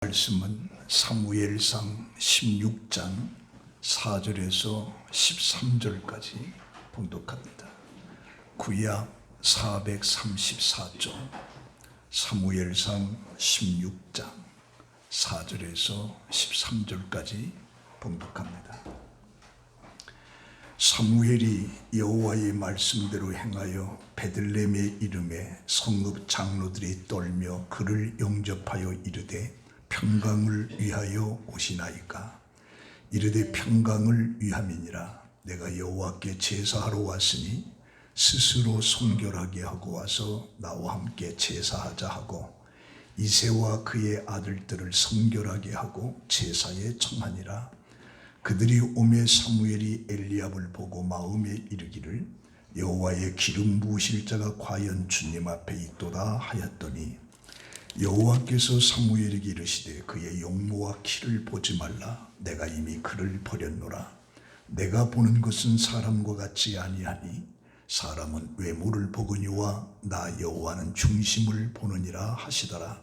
말씀은 사무엘상 16장 4절에서 13절까지 봉독합니다. 구약 434쪽 사무엘상 16장 4절에서 13절까지 봉독합니다. 사무엘이 여호와의 말씀대로 행하여 베들레헴의 이름에 성읍 장로들이 떨며 그를 영접하여 이르되 평강을 위하여 오시나이까. 이르되 평강을 위함이니라. 내가 여호와께 제사하러 왔으니 스스로 성결하게 하고 와서 나와 함께 제사하자 하고 이새와 그의 아들들을 성결하게 하고 제사에 청하니라. 그들이 오매 사무엘이 엘리압을 보고 마음에 이르기를 여호와의 기름 부으실 자가 과연 주님 앞에 있도다 하였더니 여호와께서 사무엘에게 이르시되 그의 용모와 키를 보지 말라. 내가 이미 그를 버렸노라. 내가 보는 것은 사람과 같지 아니하니 사람은 외모를 보거니와 나 여호와는 중심을 보느니라 하시더라.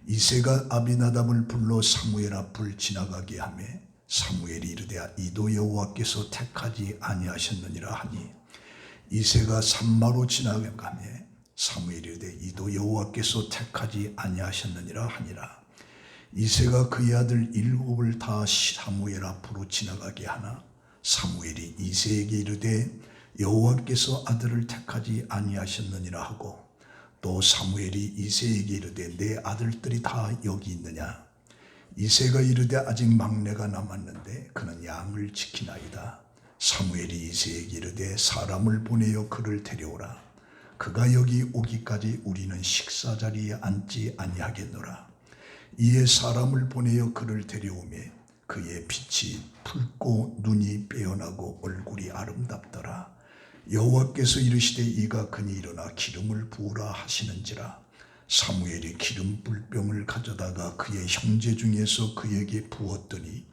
이새가 아비나답을 불러 사무엘 앞을 지나가게 하며 사무엘이 이르되 이도 여호와께서 택하지 아니하셨느니라 하니 이새가 산마로 지나가며 사무엘이 이르되 이도 여호와께서 택하지 아니하셨느니라 하니라. 이새가 그의 아들 일곱을 다 사무엘 앞으로 지나가게 하나 사무엘이 이새에게 이르되 여호와께서 아들을 택하지 아니하셨느니라 하고 또 사무엘이 이새에게 이르되 내 아들들이 다 여기 있느냐. 이새가 이르되 아직 막내가 남았는데 그는 양을 지키나이다. 사무엘이 이새에게 이르되 사람을 보내어 그를 데려오라. 그가 여기 오기까지 우리는 식사 자리에 앉지 아니하겠노라. 이에 사람을 보내어 그를 데려오매 그의 빛이 붉고 눈이 빼어나고 얼굴이 아름답더라. 여호와께서 이르시되 이가 그니 일어나 기름을 부으라 하시는지라. 사무엘이 기름 불병을 가져다가 그의 형제 중에서 그에게 부었더니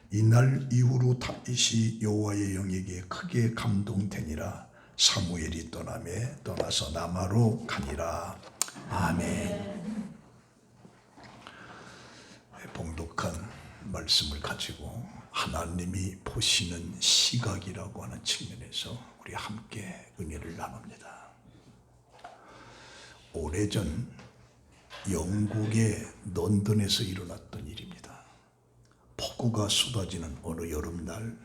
이날 이후로 다윗이 여호와의 영에게 크게 감동되니라. 사무엘이 떠나서 라마로 가니라. 아멘. 봉독한 말씀을 가지고 하나님이 보시는 시각이라고 하는 측면에서 우리 함께 은혜를 나눕니다. 오래전 영국의 런던에서 일어났던 일입니다. 폭우가 쏟아지는 어느 여름날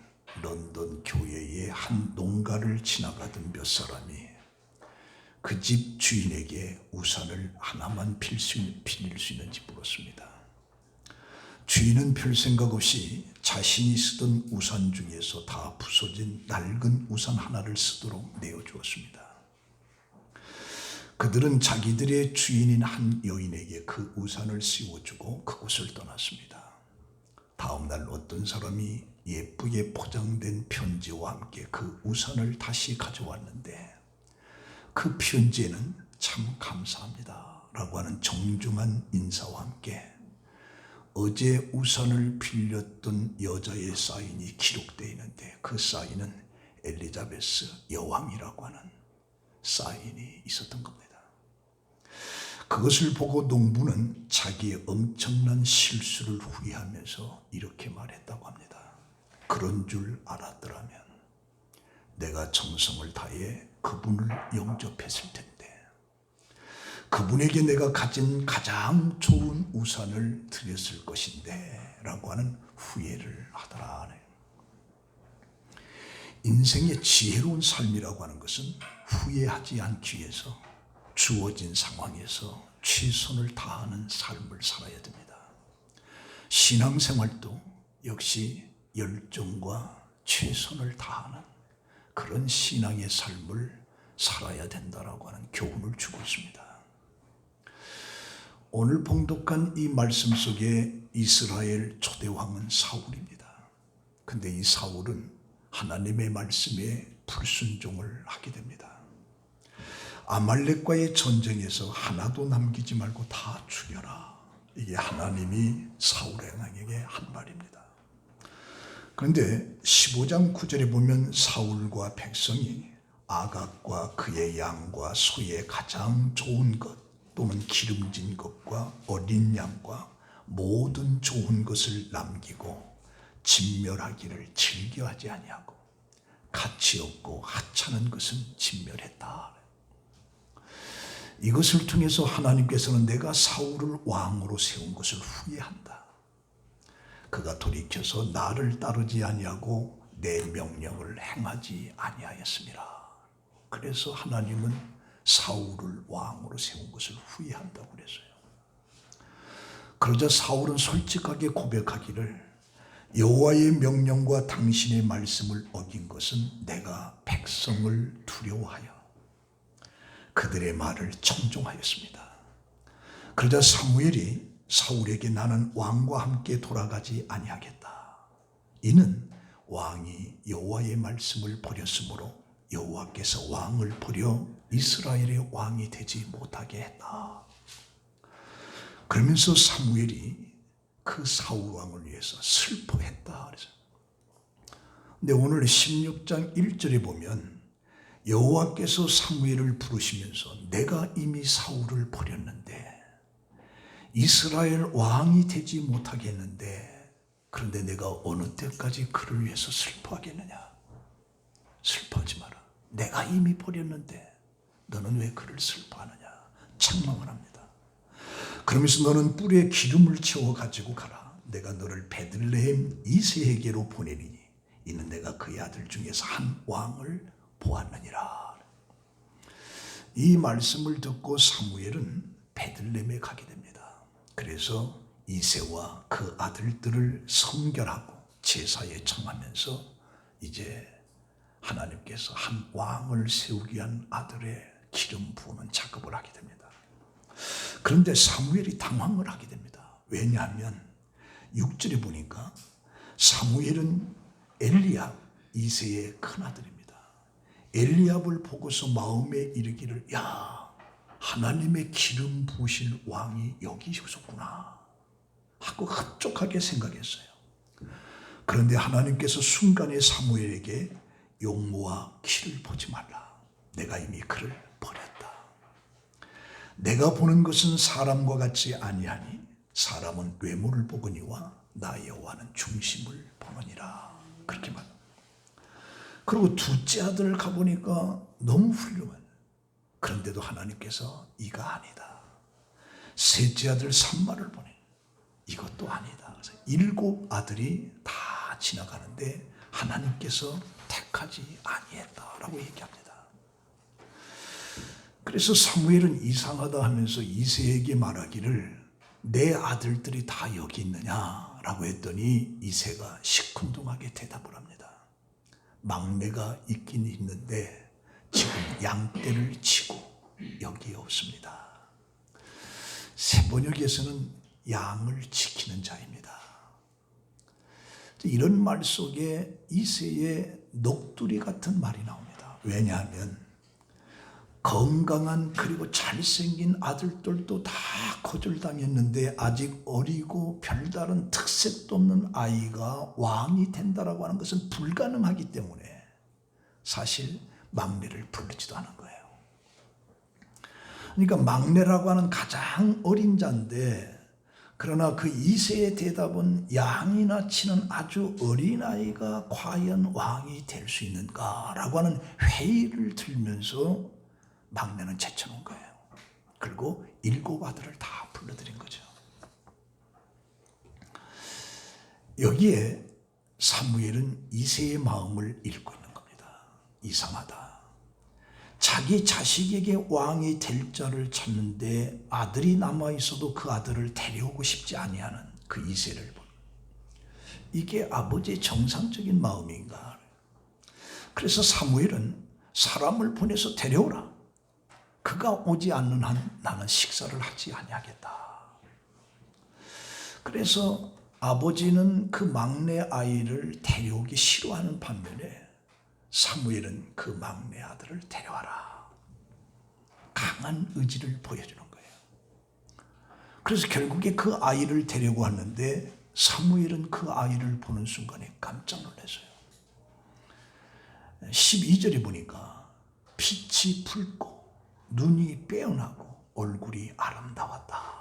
런던 교회의 한 농가를 지나가던 몇 사람이 그 집 주인에게 우산을 하나만 빌릴 수 있는지 물었습니다. 주인은 별 생각 없이 자신이 쓰던 우산 중에서 다 부서진 낡은 우산 하나를 쓰도록 내어주었습니다. 그들은 자기들의 주인인 한 여인에게 그 우산을 씌워주고 그곳을 떠났습니다. 다음 날 어떤 사람이 예쁘게 포장된 편지와 함께 그 우산을 다시 가져왔는데 그 편지에는 참 감사합니다 라고 하는 정중한 인사와 함께 어제 우산을 빌렸던 여자의 사인이 기록되어 있는데 그 사인은 엘리자베스 여왕이라고 하는 사인이 있었던 겁니다. 그것을 보고 농부는 자기의 엄청난 실수를 후회하면서 이렇게 말했다고 합니다. 그런 줄 알았더라면 내가 정성을 다해 그분을 영접했을 텐데 그분에게 내가 가진 가장 좋은 우산을 드렸을 것인데 라고 하는 후회를 하더라. 인생의 지혜로운 삶이라고 하는 것은 후회하지 않기 위해서 주어진 상황에서 최선을 다하는 삶을 살아야 됩니다. 신앙생활도 역시 열정과 최선을 다하는 그런 신앙의 삶을 살아야 된다라고 하는 교훈을 주고 있습니다. 오늘 봉독한 이 말씀 속에 이스라엘 초대왕은 사울입니다. 근데 이 사울은 하나님의 말씀에 불순종을 하게 됩니다. 아말렉과의 전쟁에서 하나도 남기지 말고 다 죽여라. 이게 하나님이 사울에게 한 말입니다. 그런데 15장 9절에 보면 사울과 백성이 아각과 그의 양과 소의 가장 좋은 것 또는 기름진 것과 어린 양과 모든 좋은 것을 남기고 진멸하기를 즐겨하지 아니하고 가치 없고 하찮은 것은 진멸했다. 이것을 통해서 하나님께서는 내가 사울을 왕으로 세운 것을 후회한다. 그가 돌이켜서 나를 따르지 아니하고 내 명령을 행하지 아니하였습니다. 그래서 하나님은 사울을 왕으로 세운 것을 후회한다고 그랬어요. 그러자 사울은 솔직하게 고백하기를 여호와의 명령과 당신의 말씀을 어긴 것은 내가 백성을 두려워하여 그들의 말을 청종하였습니다. 그러자 사무엘이 사울에게 나는 왕과 함께 돌아가지 아니하겠다. 이는 왕이 여호와의 말씀을 버렸으므로 여호와께서 왕을 버려 이스라엘의 왕이 되지 못하게 했다. 그러면서 사무엘이 그 사울 왕을 위해서 슬퍼했다. 근데 오늘 16장 1절에 보면 여호와께서 사무엘을 부르시면서 내가 이미 사울을 버렸는데 이스라엘 왕이 되지 못하겠는데 그런데 내가 어느 때까지 그를 위해서 슬퍼하겠느냐. 슬퍼하지 마라. 내가 이미 버렸는데 너는 왜 그를 슬퍼하느냐. 책망을 합니다. 그러면서 너는 뿔에 기름을 채워 가지고 가라. 내가 너를 베들레헴 이새에게로 보내리니 이는 내가 그의 아들 중에서 한 왕을 보았느니라. 이 말씀을 듣고 사무엘은 베들레헴에 가게 됩니다. 그래서 이새와 그 아들들을 성결하고 제사에 청하면서 이제 하나님께서 한 왕을 세우기 위한 아들의 기름 부으는 작업을 하게 됩니다. 그런데 사무엘이 당황을 하게 됩니다. 왜냐하면 6절에 보니까 사무엘은 엘리압 이새의 큰아들입니다. 엘리압을 보고서 마음에 이르기를 야 하나님의 기름 부으실 왕이 여기 있었구나 하고 흡족하게 생각했어요. 그런데 하나님께서 순간에 사무엘에게 용모와 키를 보지 말라. 내가 이미 그를 버렸다. 내가 보는 것은 사람과 같지 아니하니 사람은 외모를 보거니와 나 여호와는 중심을 보느니라. 그렇게 말합니다. 그리고 둘째 아들을 가보니까 너무 훌륭한. 그런데도 하나님께서 이가 아니다. 셋째 아들 삼마를 보내. 이것도 아니다. 그래서 7 아들이 다 지나가는데 하나님께서 택하지 아니했다라고 얘기합니다. 그래서 사무엘은 이상하다 하면서 이새에게 말하기를 내 아들들이 다 여기 있느냐라고 했더니 이새가 시큰둥하게 대답을 합니다. 막내가 있긴 있는데 지금 양떼를 치고 여기 없습니다. 새번역에서는 양을 지키는 자입니다. 이런 말 속에 이새의 넋두리 같은 말이 나옵니다. 왜냐하면 건강한 그리고 잘생긴 아들들도 다 거절당했는데 아직 어리고 별다른 특색도 없는 아이가 왕이 된다라고 하는 것은 불가능하기 때문에 사실 막내를 부르지도 않은 거예요. 그러니까 막내라고 하는 가장 어린 자인데 그러나 그 이새의 대답은 양이나 치는 아주 어린아이가 과연 왕이 될 수 있는가라고 하는 회의를 들면서 막내는 제쳐놓은 거예요. 그리고 7 아들을 다 불러들인 거죠. 여기에 사무엘은 이새의 마음을 읽고 있는 겁니다. 이상하다. 자기 자식에게 왕이 될 자를 찾는데 아들이 남아있어도 그 아들을 데려오고 싶지 아니하는 그 이새를 보는. 이게 아버지의 정상적인 마음인가. 그래서 사무엘은 사람을 보내서 데려오라. 그가 오지 않는 한 나는 식사를 하지 아니하겠다. 그래서 아버지는 그 막내 아이를 데려오기 싫어하는 반면에 사무엘은 그 막내 아들을 데려와라. 강한 의지를 보여주는 거예요. 그래서 결국에 그 아이를 데리고 왔는데 사무엘은 그 아이를 보는 순간에 깜짝 놀랐어요. 12절에 보니까 빛이 붉고 눈이 빼어나고 얼굴이 아름다웠다.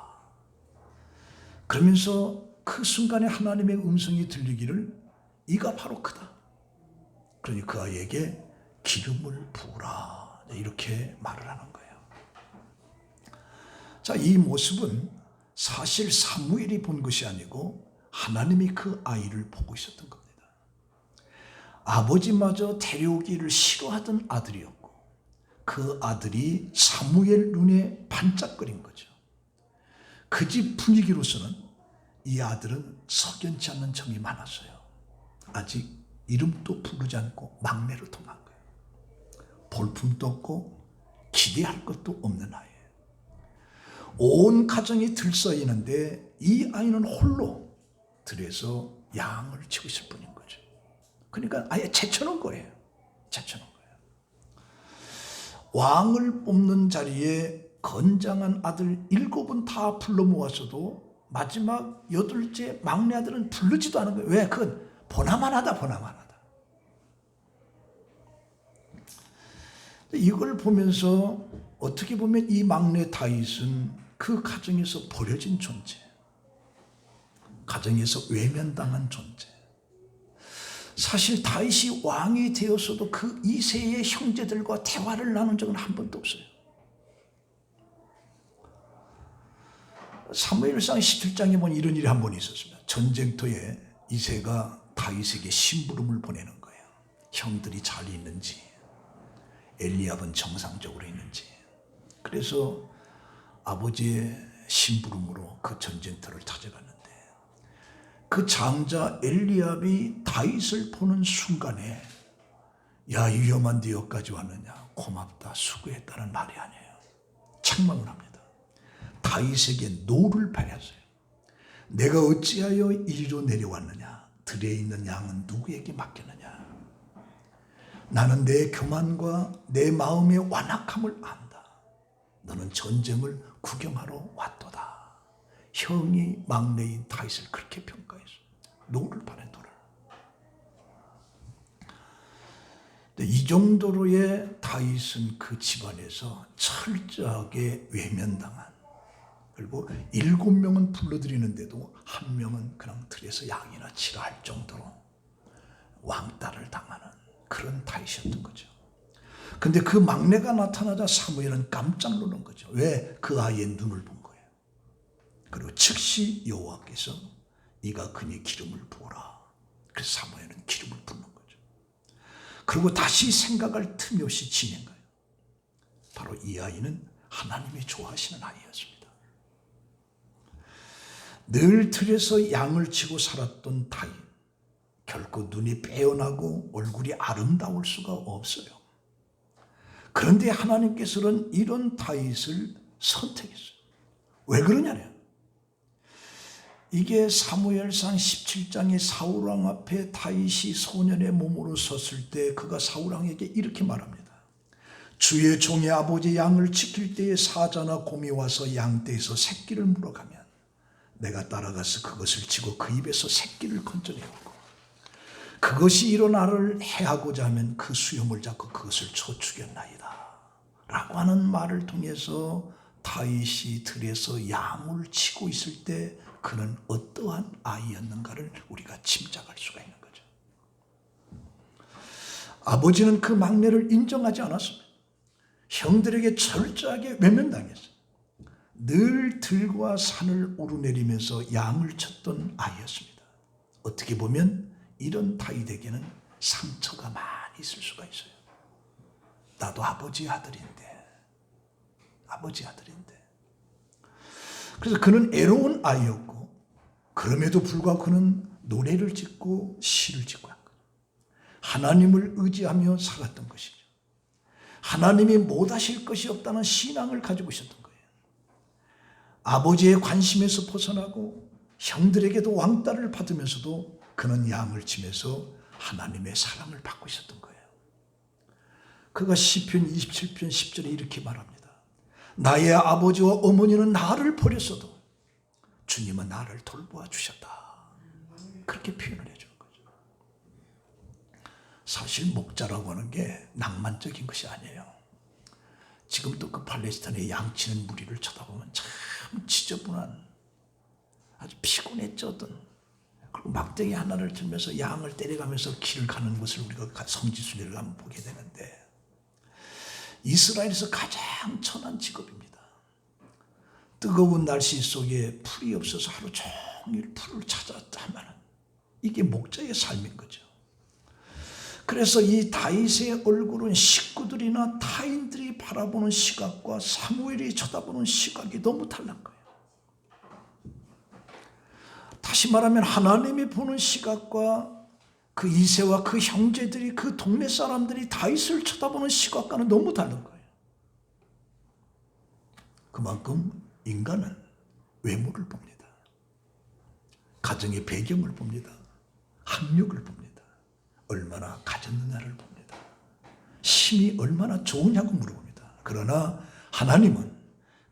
그러면서 그 순간에 하나님의 음성이 들리기를 이가 바로 그다. 그러니 그 아이에게 기름을 부으라. 이렇게 말을 하는 거예요. 자, 이 모습은 사실 사무엘이 본 것이 아니고 하나님이 그 아이를 보고 있었던 겁니다. 아버지마저 데려오기를 싫어하던 아들이었고 그 아들이 사무엘 눈에 반짝거린 거죠. 그 집 분위기로서는 이 아들은 석연치 않는 점이 많았어요. 아직 이름도 부르지 않고 막내로 통한 거예요. 볼품도 없고 기대할 것도 없는 아이예요. 온 가정이 들썩이는데 이 아이는 홀로 들에서 양을 치고 있을 뿐인 거죠. 그러니까 아예 제쳐놓은 거예요. 제쳐놓은 거예요. 왕을 뽑는 자리에 건장한 아들 7은 다 불러 모았어도 마지막 8째 막내 아들은 부르지도 않은 거예요. 왜? 그건 보나마나다. 이걸 보면서 어떻게 보면 이 막내 다윗은 그 가정에서 버려진 존재, 가정에서 외면당한 존재. 사실 다윗이 왕이 되었어도 그 이세의 형제들과 대화를 나눈 적은 한 번도 없어요. 사무엘상 17장에 보면 이런 일이 한 번 있었습니다. 전쟁터에 이세가 다윗에게 심부름을 보내는 거예요. 형들이 잘 있는지, 엘리압은 정상적으로 있는지. 그래서 아버지의 심부름으로 그 전쟁터를 찾아갔는데 그 장자 엘리압이 다윗을 보는 순간에 야, 위험한 데 여기까지 왔느냐, 고맙다, 수고했다는 말이 아니에요. 책망을 합니다. 다윗에게 노를 발했어요. 내가 어찌하여 이리로 내려왔느냐, 들에 있는 양은 누구에게 맡겼느냐. 나는 내 교만과 내 마음의 완악함을 안다. 너는 전쟁을 구경하러 왔도다. 형이 막내인 다윗을 그렇게 평가했어. 노를 발해, 노를. 이 정도로의 다윗은 그 집안에서 철저하게 외면당한, 그리고 7명은 불러들이는데도 1명은 그냥 들에서 양이나 치라 할 정도로 왕따를 당하는 그런 다윗이었던 거죠. 근데 그 막내가 나타나자 사무엘은 깜짝 놀란 거죠. 왜? 그 아이의 눈을 본 거예요. 그리고 즉시 여호와께서 이가 그니 기름을 부어라. 그래서 사무엘은 기름을 붓는 거죠. 그리고 다시 생각할 틈이 없이 지낸 거예요. 바로 이 아이는 하나님이 좋아하시는 아이였습니다. 늘 들에서 양을 치고 살았던 다윗, 결코 눈이 빼어나고 얼굴이 아름다울 수가 없어요. 그런데 하나님께서는 이런 다윗을 선택했어요. 왜 그러냐래요. 이게 사무엘상 17장의 사울왕 앞에 다윗이 소년의 몸으로 섰을 때 그가 사울왕에게 이렇게 말합니다. 주의 종의 아버지 양을 지킬 때에 사자나 곰이 와서 양떼에서 새끼를 물어가면 내가 따라가서 그것을 치고 그 입에서 새끼를 건져내었고 그것이 일어나를 해하고자 하면 그 수염을 잡고 그것을 쳐 죽였나이다 라고 하는 말을 통해서 다윗이 들에서 양을 치고 있을 때 그는 어떠한 아이였는가를 우리가 짐작할 수가 있는 거죠. 아버지는 그 막내를 인정하지 않았습니다. 형들에게 철저하게 외면당했어요. 늘 들과 산을 오르내리면서 양을 쳤던 아이였습니다. 어떻게 보면 이런 다윗에게는 상처가 많이 있을 수가 있어요. 나도 아버지 아들인데. 그래서 그는 애로운 아이였고 그럼에도 불구하고 그는 노래를 짓고 시를 짓고 한 거예요. 하나님을 의지하며 살았던 것이죠. 하나님이 못하실 것이 없다는 신앙을 가지고 있었던 거예요. 아버지의 관심에서 벗어나고 형들에게도 왕따를 받으면서도 그는 양을 치면서 하나님의 사랑을 받고 있었던 거예요. 그가 시편 27편 10절에 이렇게 말합니다. 나의 아버지와 어머니는 나를 버렸어도 주님은 나를 돌보아 주셨다. 그렇게 표현을 해주는 거죠. 사실 목자라고 하는 게 낭만적인 것이 아니에요. 지금도 그 팔레스타인의 양치는 무리를 쳐다보면 참 지저분한 아주 피곤했거든. 그리고 막대기 하나를 들면서 양을 때려가면서 길을 가는 것을 우리가 성지순례를 가면 보게 되는데, 이스라엘에서 가장 천한 직업입니다. 뜨거운 날씨 속에 풀이 없어서 하루 종일 풀을 찾았다 하면 이게 목자의 삶인 거죠. 그래서 이 다윗의 얼굴은 식구들이나 타인들이 바라보는 시각과 사무엘이 쳐다보는 시각이 너무 다른 거예요. 다시 말하면 하나님이 보는 시각과 그 이새와 그 형제들이, 그 동네 사람들이 다윗을 쳐다보는 시각과는 너무 다른 거예요. 그만큼 인간은 외모를 봅니다. 가정의 배경을 봅니다. 학력을 봅니다. 얼마나 가졌느냐를 봅니다. 힘이 얼마나 좋으냐고 물어봅니다. 그러나 하나님은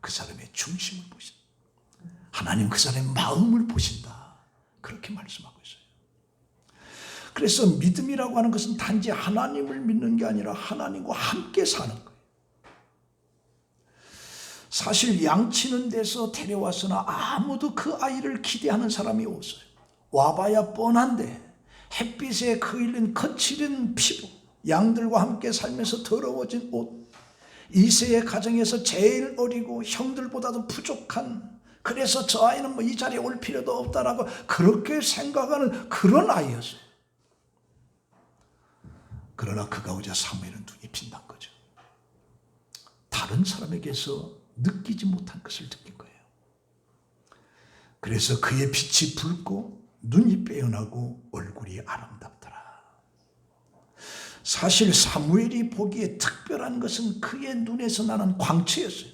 그 사람의 중심을 보신다. 하나님 그 사람의 마음을 보신다. 그렇게 말씀하고 있어요. 그래서 믿음이라고 하는 것은 단지 하나님을 믿는 게 아니라 하나님과 함께 사는 거예요. 사실 양치는 데서 데려왔으나 아무도 그 아이를 기대하는 사람이 없어요. 와봐야 뻔한데 햇빛에 그을린 거칠은 피부, 양들과 함께 살면서 더러워진 옷, 이새의 가정에서 제일 어리고 형들보다도 부족한, 그래서 저 아이는 뭐 이 자리에 올 필요도 없다라고 그렇게 생각하는 그런 아이였어요. 그러나 그가 오자 사무엘은 눈이 빛난 거죠. 다른 사람에게서 느끼지 못한 것을 느낀 거예요. 그래서 그의 빛이 붉고 눈이 빼어나고 얼굴이 아름답더라. 사실 사무엘이 보기에 특별한 것은 그의 눈에서 나는 광채였어요.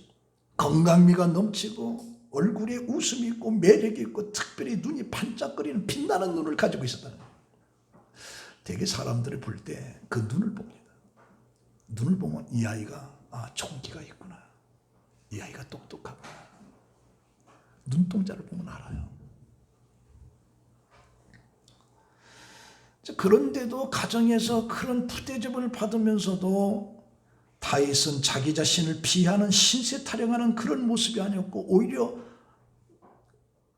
건강미가 넘치고 얼굴에 웃음이 있고 매력이 있고 특별히 눈이 반짝거리는 빛나는 눈을 가지고 있었다는 거예요. 되게 사람들을 볼 때 그 눈을 봅니다. 눈을 보면 이 아이가 총기가 있구나. 이 아이가 똑똑하구나. 눈동자를 보면 알아요. 그런데도 가정에서 그런 푸대접을 받으면서도 다윗은 자기 자신을 비하는 신세 타령하는 그런 모습이 아니었고 오히려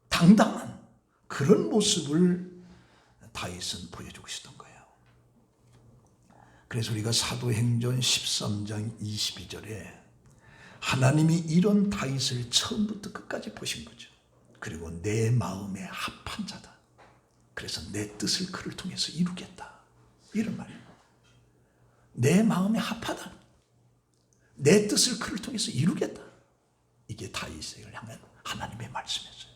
당당한 그런 모습을 다윗은 보여주고 있었던 거예요. 그래서 우리가 사도행전 13장 22절에 하나님이 이런 다윗을 처음부터 끝까지 보신 거죠. 그리고 내 마음에 합한 자다. 그래서 내 뜻을 그를 통해서 이루겠다. 이런 말이에요. 내 마음에 합하다. 내 뜻을 그를 통해서 이루겠다. 이게 다윗을 향한 하나님의 말씀이었어요.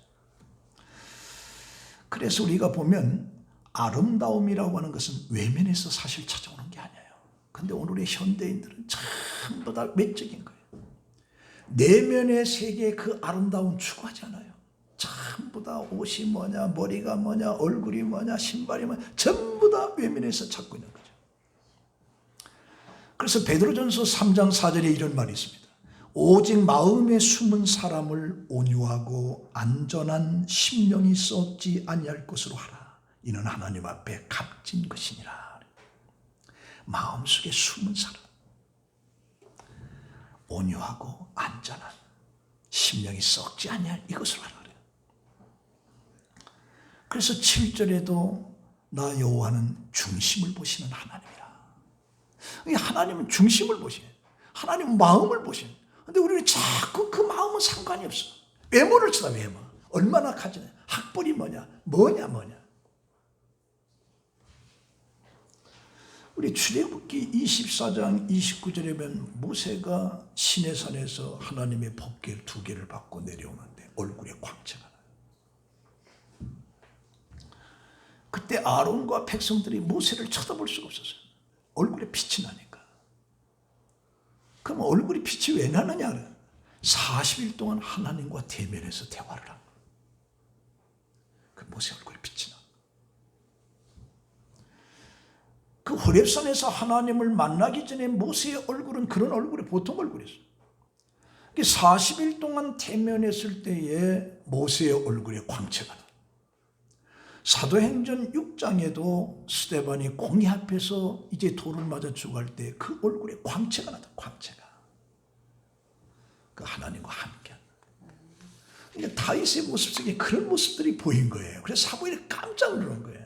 그래서 우리가 보면 아름다움이라고 하는 것은 외면에서 사실 찾아오는 게 아니에요. 근데 오늘의 현대인들은 전부 다 외적인 거예요. 내면의 세계의 그 아름다움 추구하지 않아요. 전부 다 옷이 뭐냐, 머리가 뭐냐, 얼굴이 뭐냐, 신발이 뭐냐, 전부 다 외면에서 찾고 있는 거죠. 그래서 베드로전서 3장 4절에 이런 말이 있습니다. 오직 마음에 숨은 사람을 온유하고 안전한 심령이 썩지 아니할 것으로 하라. 이는 하나님 앞에 값진 것이니라. 마음속에 숨은 사람, 온유하고 안전한 심령이 썩지 아니할 이것으로 하라. 그래서 7절에도 나 여호와는 중심을 보시는 하나님이라. 하나님은 중심을 보시는, 하나님은 마음을 보시는. 근데 우리는 자꾸 그 마음은 상관이 없어. 외모를 쳐다. 외모 얼마나 가지냐, 학벌이 뭐냐, 뭐냐. 우리 출애굽기 24장 29절에 보면 모세가 시내산에서 하나님의 법궤 2개를 받고 내려오는데 얼굴에 광채가 나요. 그때 아론과 백성들이 모세를 쳐다볼 수가 없었어요. 얼굴에 빛이 나니까. 그럼 얼굴이 빛이 왜 나느냐? 40일 동안 하나님과 대면해서 대화를 한 거예요. 그 모세 얼굴에 빛이 나. 그 호렙산에서 하나님을 만나기 전에 모세의 얼굴은 그런 얼굴이 보통 얼굴이었어요. 40일 동안 대면했을 때에 모세의 얼굴에 광채가 나. 사도행전 6장에도 스데반이 공의 앞에서 이제 돌을 맞아 죽을 때 그 얼굴에 광채가 나다. 광채가. 그 하나님과 함께. 그러니까 다윗의 모습 속에 그런 모습들이 보인 거예요. 그래서 사무엘이 깜짝 놀란 거예요.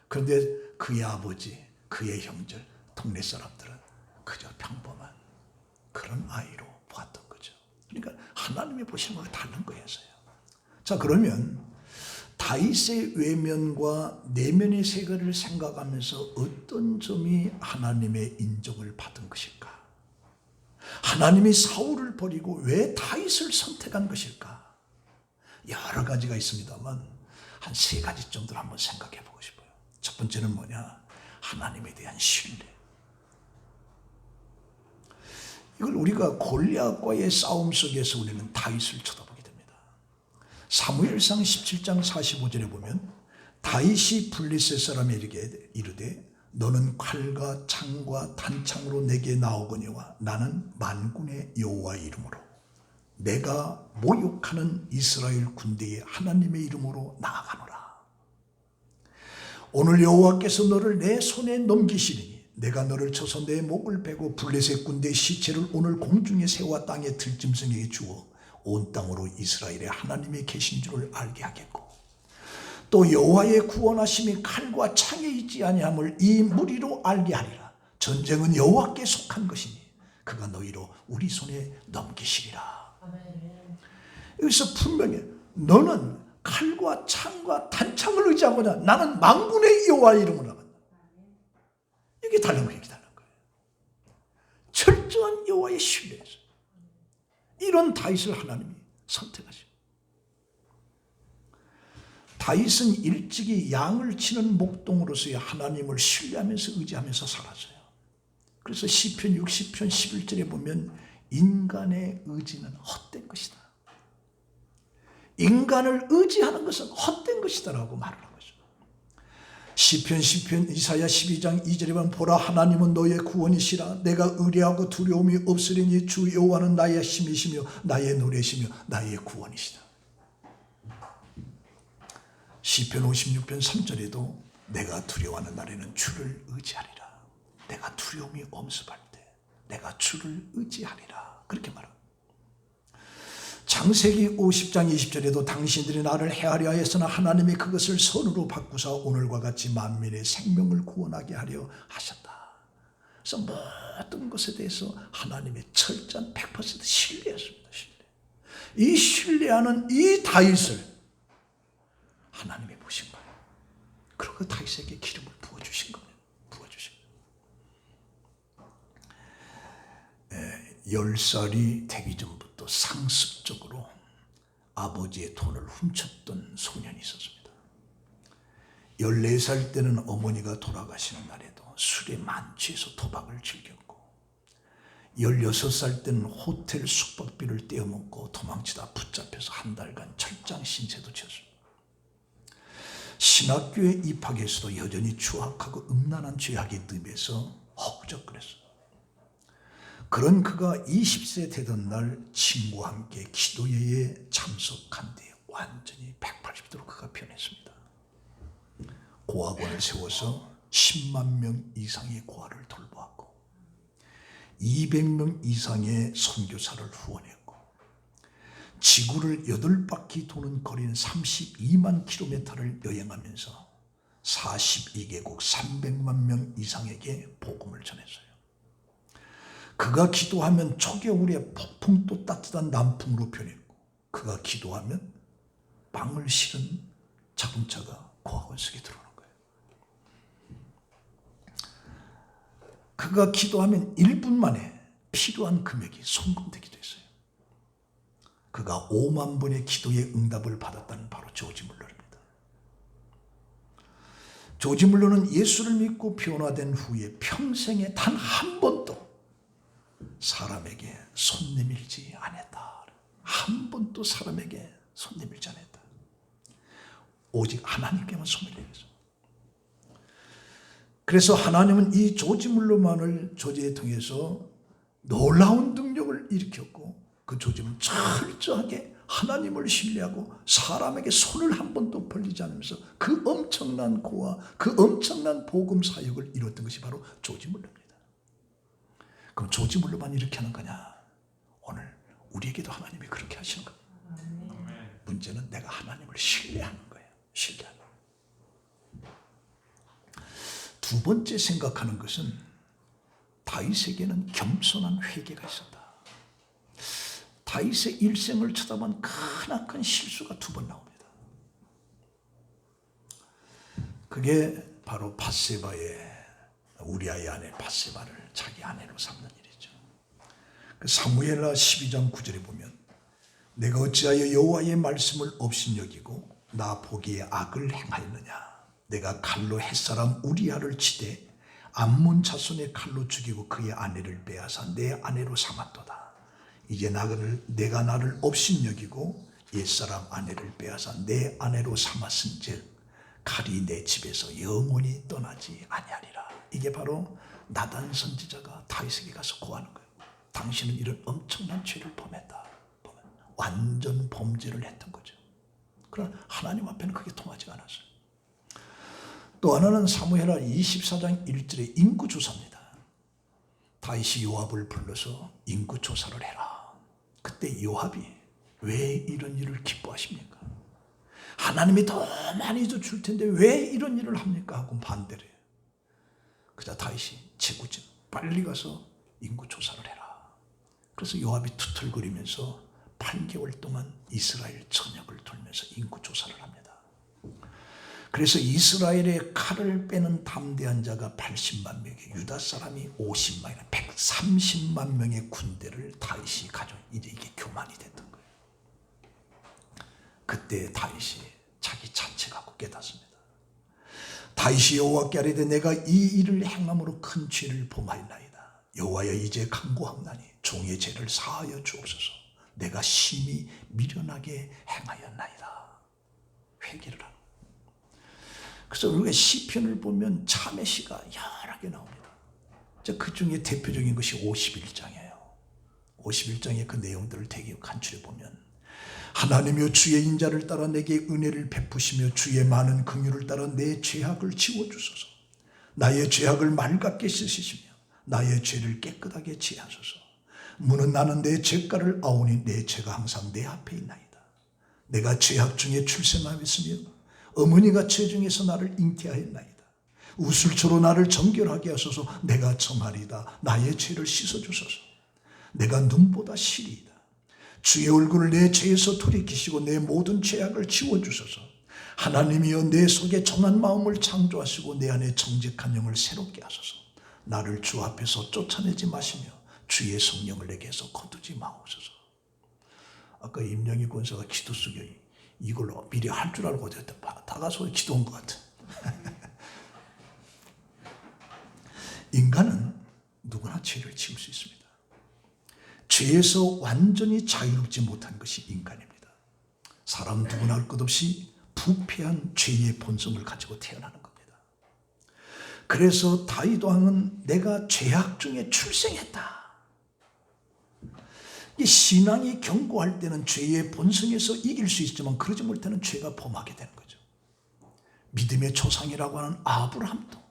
그런데 그의 아버지, 그의 형제, 동네 사람들은 그저 평범한 그런 아이로 보았던 거죠. 그러니까 하나님이 보시는 거가 다른 거였어요. 자, 그러면 다윗의 외면과 내면의 세계를 생각하면서 어떤 점이 하나님의 인정을 받은 것일까? 하나님이 사울을 버리고 왜 다윗을 선택한 것일까? 여러 가지가 있습니다만 한 3가지 정도를 한번 생각해 보고 싶어요. 첫 번째는 뭐냐? 하나님에 대한 신뢰. 이걸 우리가 골리앗과의 싸움 속에서 우리는 다윗을 쳐다보게 됩니다. 사무엘상 17장 45절에 보면 다윗이 블레셋 사람에게 이르되 너는 칼과 창과 단창으로 내게 나오거니와 나는 만군의 여호와의 이름으로 내가 모욕하는 이스라엘 군대의 하나님의 이름으로 나아가노라. 오늘 여호와께서 너를 내 손에 넘기시리니 내가 너를 쳐서 내 목을 베고 블레셋 군대의 시체를 오늘 공중에 새와 땅의 들짐승에게 주어 온 땅으로 이스라엘의 하나님이 계신 줄을 알게 하겠고 또 여호와의 구원하심이 칼과 창에 있지 아니함을 이 무리로 알게 하리라. 전쟁은 여호와께 속한 것이니 그가 너희로 우리 손에 넘기시리라. 여기서 분명히 너는 칼과 창과 단창을 의지하거나 나는 만군의 여호와의 이름으로 나간다. 이게 다른 거예요. 철저한 여호와의 신뢰에서 이런 다윗을 하나님이 선택하시고 다윗은 일찍이 양을 치는 목동으로서의 하나님을 신뢰하면서 의지하면서 살았어요. 그래서 시편 60편 11절에 보면 인간의 의지는 헛된 것이다. 인간을 의지하는 것은 헛된 것이다 라고 말을 하고 있어요. 시편 이사야 12장 2절에 보면 보라 하나님은 너의 구원이시라 내가 의뢰하고 두려움이 없으리니 주 여호와는 나의 힘이시며 나의 노래시며 나의 구원이시다. 시편 56편 3절에도 내가 두려워하는 날에는 주를 의지하리라. 내가 두려움이 엄습할 때 내가 주를 의지하리라. 그렇게 말합니다. 창세기 50장 20절에도 당신들이 나를 헤아려 하였으나 하나님이 그것을 선으로 바꾸사 오늘과 같이 만민의 생명을 구원하게 하려 하셨다. 그래서 모든 것에 대해서 하나님의 철저한 100% 신뢰했습니다. 이 신뢰하는 이 다윗을 하나님이 보신 거예요. 그리고 다윗에게 기름을 부어주신 거예요. 부어주신 거예요. 10살이 되기 전부터 상습적으로 아버지의 돈을 훔쳤던 소년이 있었습니다. 14살 때는 어머니가 돌아가시는 날에도 술에 만취해서 도박을 즐겼고 16살 때는 호텔 숙박비를 떼어먹고 도망치다 붙잡혀서 한 달간 철장 신세도 지었습니다. 신학교에 입학해서도 여전히 추악하고 음란한 죄악에 늪에서 허우적거렸어요. 그런 그가 20세 되던 날 친구와 함께 기도회에 참석한 뒤에 완전히 180도로 그가 변했습니다. 고아원을 세워서 10만 명 이상의 고아를 돌보았고 200명 이상의 선교사를 후원했고 지구를 8바퀴 도는 거리는 32만 킬로미터를 여행하면서 42개국 300만 명 이상에게 복음을 전했어요. 그가 기도하면 초겨울에 폭풍도 따뜻한 남풍으로 변했고 그가 기도하면 빵을 실은 자동차가 고아원 속에 들어오는 거예요. 그가 기도하면 1분 만에 필요한 금액이 송금되기도 했어요. 그가 5만 번의 기도의 응답을 받았다는 바로 조지 물러입니다. 조지 물러는 예수를 믿고 변화된 후에 평생에 단 한 번도 사람에게 손 내밀지 않았다. 한 번도 사람에게 손 내밀지 않았다. 오직 하나님께만 손을 내밀었어요. 그래서 하나님은 이 조지 물러만을 조지에 통해서 놀라운 능력을 일으켰고 그 조짐은 철저하게 하나님을 신뢰하고 사람에게 손을 한 번도 벌리지 않으면서 그 엄청난 고와 그 엄청난 복음 사역을 이뤘던 것이 바로 조지 물러입니다. 그럼 조지 물러만 이렇게 하는 거냐? 오늘 우리에게도 하나님이 그렇게 하시는 겁니다. 문제는 내가 하나님을 신뢰하는 거예요. 신뢰하는 거예요. 두 번째 생각하는 것은 다윗에게는 겸손한 회개가 있었다. 다윗의 일생을 쳐다본 크나큰 실수가 두 번 나옵니다. 그게 바로 밧세바의 우리아의 아내 밧세바를 자기 아내로 삼는 일이죠. 사무엘하 12장 9절에 보면 내가 어찌하여 여호와의 말씀을 업신여기고 나 보기에 악을 행하였느냐. 내가 칼로 햇사람 우리아를 치되 암몬 자손의 칼로 죽이고 그의 아내를 빼앗아 내 아내로 삼았도다. 이제 내가 나를 업신여기고 옛사람 아내를 빼앗아 내 아내로 삼았은즉 칼이 내 집에서 영원히 떠나지 아니하리라. 이게 바로 나단 선지자가 다윗에게 가서 고하는 거예요. 당신은 이런 엄청난 죄를 범했다. 완전 범죄를 했던 거죠. 그러나 하나님 앞에는 그게 통하지 않았어요. 또 하나는 사무엘하 24장 1절의 인구조사입니다. 다윗이 요압을 불러서 인구조사를 해라. 그때 요압이 왜 이런 일을 기뻐하십니까? 하나님이 더 많이 줄 텐데 왜 이런 일을 합니까? 하고 반대를 해요. 그자 다윗이 제구진 빨리 가서 인구조사를 해라. 그래서 요압이 투틀거리면서 8개월 동안 이스라엘 전역을 돌면서 인구조사를 합니다. 그래서 이스라엘의 칼을 빼는 담대한 자가 80만 명에 유다 사람이 50만이나 130만 명의 군대를 다윗이 가져. 이제 이게 교만이 됐던 거예요. 그때 다윗이 자기 자책하고 깨닫습니다. 다윗이 여호와께 아뢰되 내가 이 일을 행함으로 큰 죄를 범하였나이다. 여호와여 이제 간구하옵나니 종의 죄를 사하여 주옵소서. 내가 심히 미련하게 행하였나이다. 회개를 하는. 그래서 우리가 시편을 보면 참회 시가 여러 개 나옵니다. 그 중에 대표적인 것이 51장이에요. 51장의 그 내용들을 되게 간추려 보면 하나님이여 주의 인자를 따라 내게 은혜를 베푸시며 주의 많은 긍휼을 따라 내 죄악을 지워주소서. 나의 죄악을 맑게 씻으시며 나의 죄를 깨끗하게 지하소서. 무는 나는 내 죄가를 아오니 내 죄가 항상 내 앞에 있나이다. 내가 죄악 중에 출생하였으며 어머니가 죄중에서 나를 잉태하였나이다. 우슬초로 나를 정결하게 하소서. 내가 정하리다. 나의 죄를 씻어주소서. 내가 눈보다 시리이다. 주의 얼굴을 내 죄에서 돌이키시고 내 모든 죄악을 지워주소서. 하나님이여 내 속에 정한 마음을 창조하시고 내 안에 정직한 영을 새롭게 하소서. 나를 주 앞에서 쫓아내지 마시며 주의 성령을 내게서 거두지 마옵소서. 아까 임영희 권사가 기도 속에 이걸로 미리 할 줄 알고 다 가서 기도한 것 같아. 인간은 누구나 죄를 지을 수 있습니다. 죄에서 완전히 자유롭지 못한 것이 인간입니다. 사람 누구나 할 것 없이 부패한 죄의 본성을 가지고 태어나는 겁니다. 그래서 다윗 왕은 내가 죄악 중에 출생했다. 이 신앙이 견고할 때는 죄의 본성에서 이길 수 있지만 그러지 못할 때는 죄가 범하게 되는 거죠. 믿음의 조상이라고 하는 아브라함도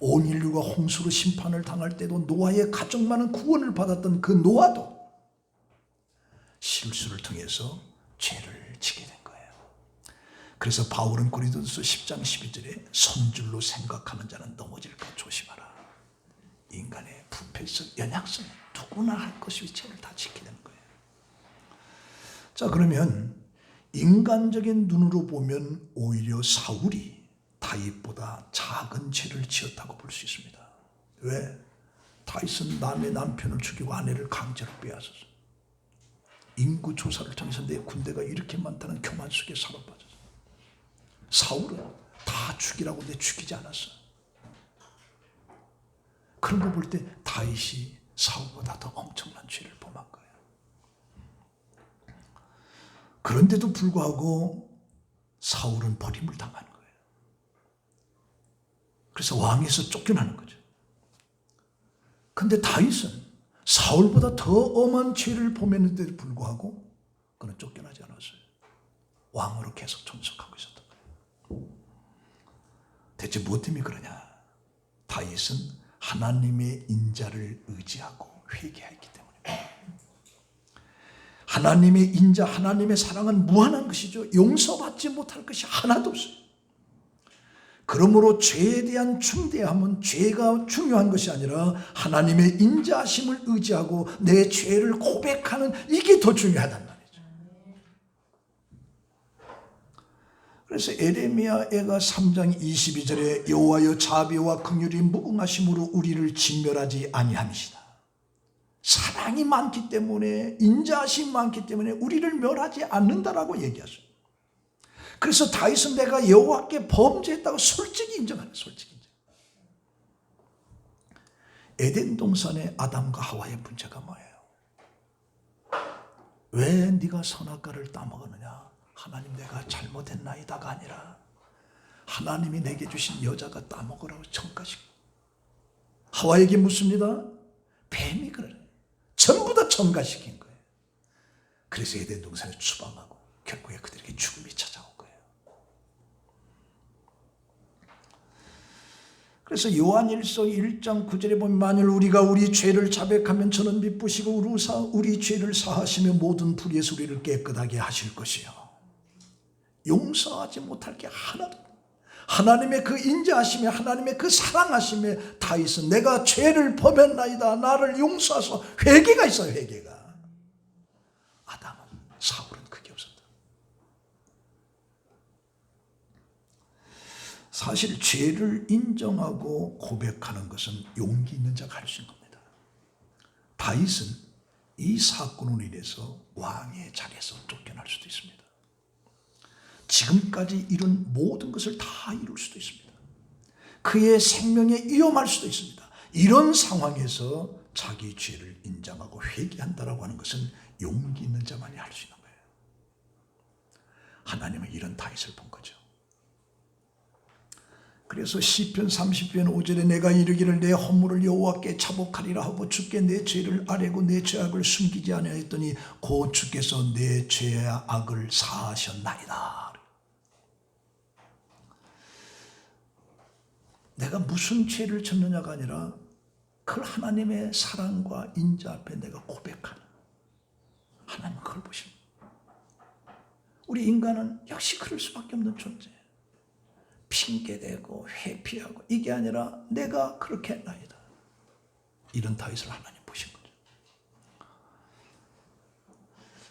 온 인류가 홍수로 심판을 당할 때도 노아의 가정만은 구원을 받았던 그 노아도 실수를 통해서 죄를 지게 된 거예요. 그래서 바울은 고린도서 10장 12절에 선줄로 생각하는 자는 넘어질까 조심하라. 인간의 부패성, 연약성 누구나 할 것이 죄를 다 짓게 되는 거예요. 자, 그러면 인간적인 눈으로 보면 오히려 사울이 다윗보다 작은 죄를 지었다고 볼 수 있습니다. 왜? 다윗은 남의 남편을 죽이고 아내를 강제로 빼앗았어. 인구 조사를 통해서 내 군대가 이렇게 많다는 교만 속에 사로빠졌어. 사울은 다 죽이라고 내 죽이지 않았어. 그런 거 볼 때 다윗이 사울보다 더 엄청난 죄를 범한 거예요. 그런데도 불구하고 사울은 버림을 당하는 거예요. 그래서 왕에서 쫓겨나는 거죠. 그런데 다윗은 사울보다 더 엄한 죄를 범했는데도 불구하고 그는 쫓겨나지 않았어요. 왕으로 계속 존속하고 있었던 거예요. 대체 무엇 때문에 그러냐? 다윗은 하나님의 인자를 의지하고 회개했기 때문입니다. 하나님의 인자, 하나님의 사랑은 무한한 것이죠. 용서받지 못할 것이 하나도 없어요. 그러므로 죄에 대한 중대함은 죄가 중요한 것이 아니라 하나님의 인자하심을 의지하고 내 죄를 고백하는 이게 더 중요하단 말이죠. 그래서 에레미야가 3장 22절에 여호와여 자비와 긍휼이 무궁하심으로 우리를 진멸하지 아니함이시다. 사랑이 많기 때문에, 인자하심이 많기 때문에 우리를 멸하지 않는다라고 얘기하죠. 그래서 다윗은 내가 여호와께 범죄했다고 솔직히 인정하는, 솔직히 인정. 에덴 동산의 아담과 하와의 문제가 뭐예요? 왜 네가 선악과를 따먹었느냐? 하나님 내가 잘못했나이다가 아니라 하나님이 내게 주신 여자가 따먹으라고 청가시고, 하와에게 묻습니다. 뱀이 그래. 전부 다 청가시킨 거예요. 그래서 에덴 동산에 추방하고 결국에 그들에게 죽음이 찾아온 거예요. 그래서 요한일서 1장 9절에 보면 만일 우리가 우리 죄를 자백하면 저는 미쁘시고 우리 죄를 사하시며 모든 불의에서 우리를 깨끗하게 하실 것이요. 용서하지 못할 게 하나도 없어요. 하나님의 그 인자하심에, 하나님의 그 사랑하심에 다윗은 내가 죄를 범했나이다, 나를 용서하소서. 회개가 있어요. 회개가. 아담은, 사울은 그게 없었다. 사실 죄를 인정하고 고백하는 것은 용기 있는 자가 할 수 있는 겁니다. 다윗은 이 사건으로 인해서 왕의 자리에서 쫓겨날 수도 있습니다. 지금까지 이룬 모든 것을 다 이룰 수도 있습니다. 그의 생명에 위험할 수도 있습니다. 이런 상황에서 자기 죄를 인정하고 회개한다라고 하는 것은 용기 있는 자만이 할 수 있는 거예요. 하나님은 이런 다윗을 본 거죠. 그래서 시편 30편 5절에 내가 이르기를 내 허물을 여호와께 자복하리라 하고 주께 내 죄를 아뢰고 내 죄악을 숨기지 아니하였더니 곧 주께서 내 죄의 악을 사하셨나이다. 내가 무슨 죄를 졌느냐가 아니라 그걸 하나님의 사랑과 인자 앞에 내가 고백하는, 하나님은 그걸 보십니다. 우리 인간은 역시 그럴 수밖에 없는 존재예요. 핑계대고 회피하고 이게 아니라 내가 그렇게 했나이다. 이런 다윗을 하나님 보신 거죠.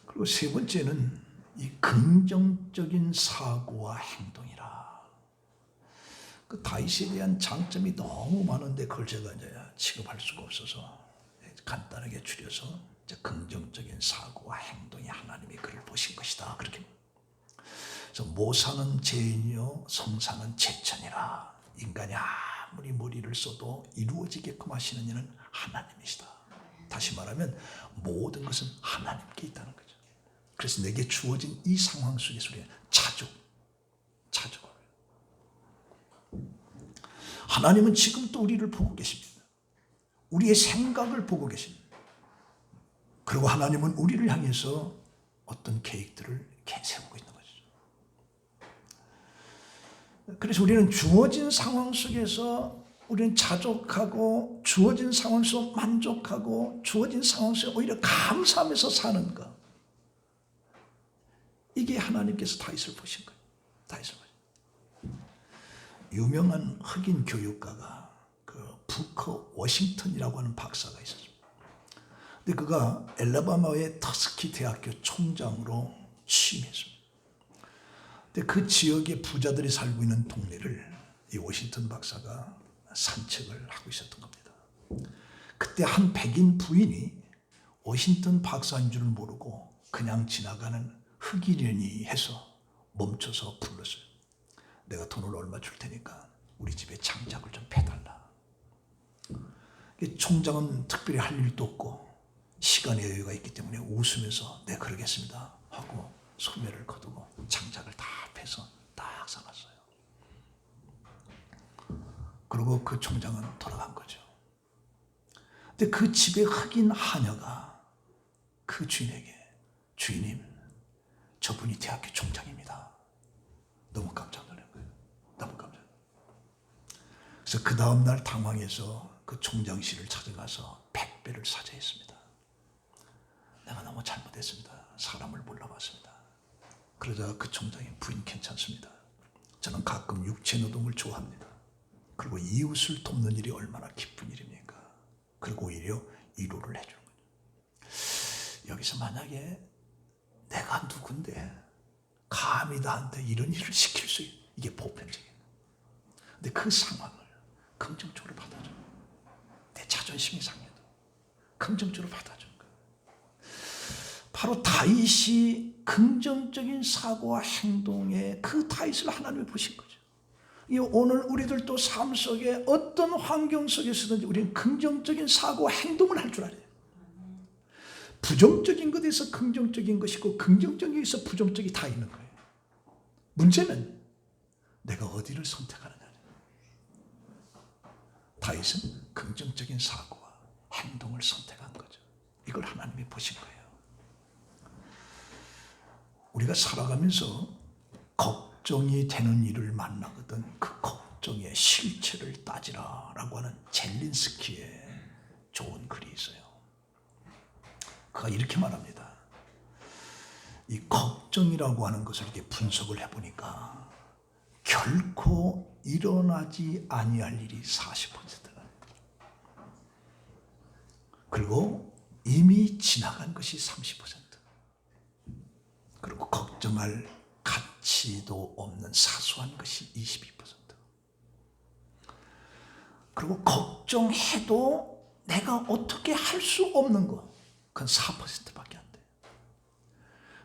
그리고 세 번째는 이 긍정적인 사고와 행동이라. 그 다윗에 대한 장점이 너무 많은데 그걸 제가 이제 취급할 수가 없어서 간단하게 줄여서 이제 긍정적인 사고와 행동이 하나님이 그를 보신 것이다. 그렇게. 그래서 모사는 죄인이요 성사는 제천이라. 인간이 아무리 머리를 써도 이루어지게끔 하시는 이는 하나님이시다. 다시 말하면 모든 것은 하나님께 있다는 거죠. 그래서 내게 주어진 이 상황 속에서 우리가 자주 하나님은 지금 또 우리를 보고 계십니다. 우리의 생각을 보고 계십니다. 그리고 하나님은 우리를 향해서 어떤 계획들을 세우고 있는 거죠. 그래서 우리는 주어진 상황 속에서 우리는 자족하고 주어진 상황 속에서 만족하고 주어진 상황 속에서 오히려 감사하면서 사는 것. 이게 하나님께서 다윗을 보신 거예요. 다윗을 보신. 유명한 흑인 교육가가 그 부커 워싱턴이라고 하는 박사가 있었습니다. 근데 그가 엘라바마의 터스키 대학교 총장으로 취임했습니다. 근데 그 지역의 부자들이 살고 있는 동네를 이 워싱턴 박사가 산책을 하고 있었던 겁니다. 그때 한 백인 부인이 워싱턴 박사인 줄 모르고 그냥 지나가는 흑인이 해서 멈춰서 불렀어요. 내가 돈을 얼마 줄 테니까 우리 집에 장작을 좀 패달라. 총장은 특별히 할 일도 없고 시간의 여유가 있기 때문에 웃으면서 네 그러겠습니다 하고 소매를 거두고 장작을 다 패서 딱 사놨어요. 그리고 그 총장은 돌아간 거죠. 근데 그 집에 흑인 하녀가 그 주인에게 주인님 저분이 대학교 총장입니다. 너무 깜짝 놀란 거예요. 너무 깜짝 놀란 거예요. 그래서 그 다음날 당황해서 그 총장실을 찾아가서 100배를 사죄했습니다. 내가 너무 잘못했습니다. 사람을 불러봤습니다. 그러자 그 총장이 부인 괜찮습니다. 저는 가끔 육체노동을 좋아합니다. 그리고 이웃을 돕는 일이 얼마나 기쁜 일입니까? 그리고 오히려 위로를 해주는 거죠. 여기서 만약에 내가 누군데 감히 나한테 이런 일을 시킬 수 있는, 이게 보편적인. 근데 그 상황을 긍정적으로 받아줘. 내 자존심이 상해도 긍정적으로 받아준 거예요. 바로 다윗이 긍정적인 사고와 행동에 그 다윗을 하나님이 보신 거죠. 오늘 우리들도 삶 속에 어떤 환경 속에서든지 우리는 긍정적인 사고와 행동을 할 줄 알아요. 부정적인 것에서 긍정적인 것이고 긍정적인 것에서 부정적이 다 있는 거예요. 문제는 내가 어디를 선택하느냐. 다윗은 긍정적인 사고와 행동을 선택한 거죠. 이걸 하나님이 보신 거예요. 우리가 살아가면서 걱정이 되는 일을 만나거든 그 걱정의 실체를 따지라라고 하는 젤린스키의 좋은 글이 있어요. 그가 이렇게 말합니다. 이 걱정이라고 하는 것을 이렇게 분석을 해보니까 결코 일어나지 아니할 일이 40%가 그리고 이미 지나간 것이 30%, 그리고 걱정할 가치도 없는 사소한 것이 22%, 그리고 걱정해도 내가 어떻게 할 수 없는 것, 그건 4%밖에 안 돼요.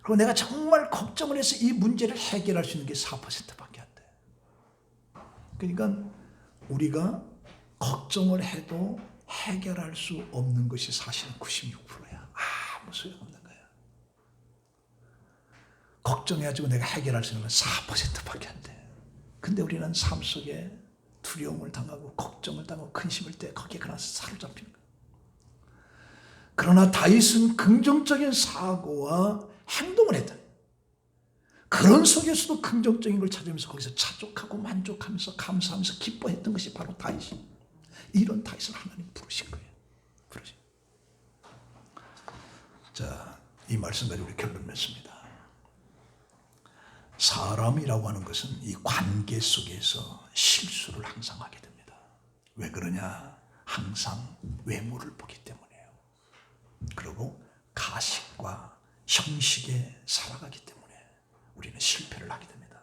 그리고 내가 정말 걱정을 해서 이 문제를 해결할 수 있는 게 4%밖에 안 돼요. 그러니까 우리가 걱정을 해도 해결할 수 없는 것이 사실은 96%야. 아무 소용없는 거야. 걱정해가지고 내가 해결할 수 있는 건 4%밖에 안 돼. 근데 우리는 삶 속에 두려움을 당하고 걱정을 당하고 근심을 때 거기에 그나서 사로잡히는 거야. 그러나 다윗은 긍정적인 사고와 행동을 했다. 그런 속에서도 긍정적인 걸 찾으면서 거기서 자족하고 만족하면서 감사하면서 기뻐했던 것이 바로 다윗이. 이런 다윗을 하나님 부르신 거예요. 부르신. 자, 이 말씀 가지고 우리 결론 맺습니다. 사람이라고 하는 것은 이 관계 속에서 실수를 항상 하게 됩니다. 왜 그러냐? 항상 외모를 보기 때문이에요. 그리고 가식과 형식에 살아가기 때문에 우리는 실패를 하게 됩니다.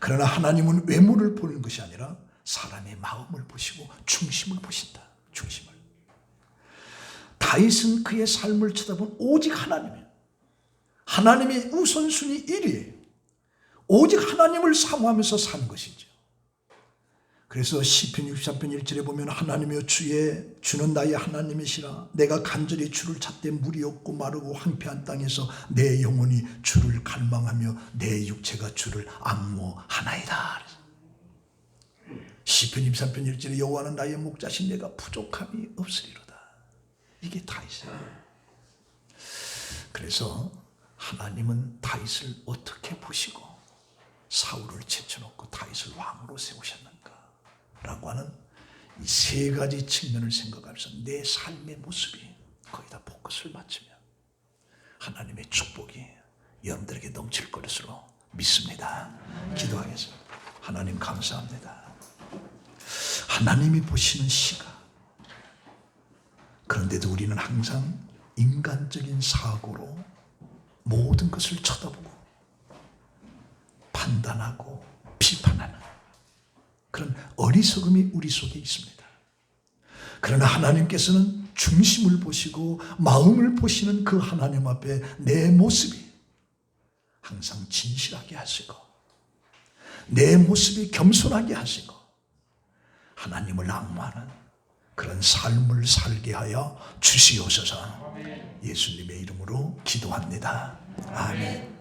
그러나 하나님은 외모를 보는 것이 아니라 사람의 마음을 보시고 중심을 보신다. 중심을. 다윗은 그의 삶을 쳐다본 오직 하나님이에요. 하나님의 우선순위 1위에요. 오직 하나님을 사모하면서 사는 것이죠. 그래서 시편 63편 1절에 보면 하나님이여 주는 나의 하나님이시라. 내가 간절히 주를 찾되 물이 없고 마르고 황폐한 땅에서 내 영혼이 주를 갈망하며 내 육체가 주를 앙모하나이다. 시편 23편 1절에 여호와는 나의 목자신 내가 부족함이 없으리로다. 이게 다윗이에요. 그래서 하나님은 다윗을 어떻게 보시고 사울을 제쳐놓고 다윗을 왕으로 세우셨는가 라고 하는 이 세 가지 측면을 생각하면서 내 삶의 모습이 거기다 포커스를 맞추면 하나님의 축복이 여러분들에게 넘칠 것으로 믿습니다. 기도하겠습니다. 하나님 감사합니다. 하나님이 보시는 시각, 그런데도 우리는 항상 인간적인 사고로 모든 것을 쳐다보고 판단하고 비판하는 그런 어리석음이 우리 속에 있습니다. 그러나 하나님께서는 중심을 보시고 마음을 보시는 그 하나님 앞에 내 모습이 항상 진실하게 하시고 내 모습이 겸손하게 하시고 하나님을 앙모하는 그런 삶을 살게 하여 주시옵소서. 예수님의 이름으로 기도합니다. 아멘.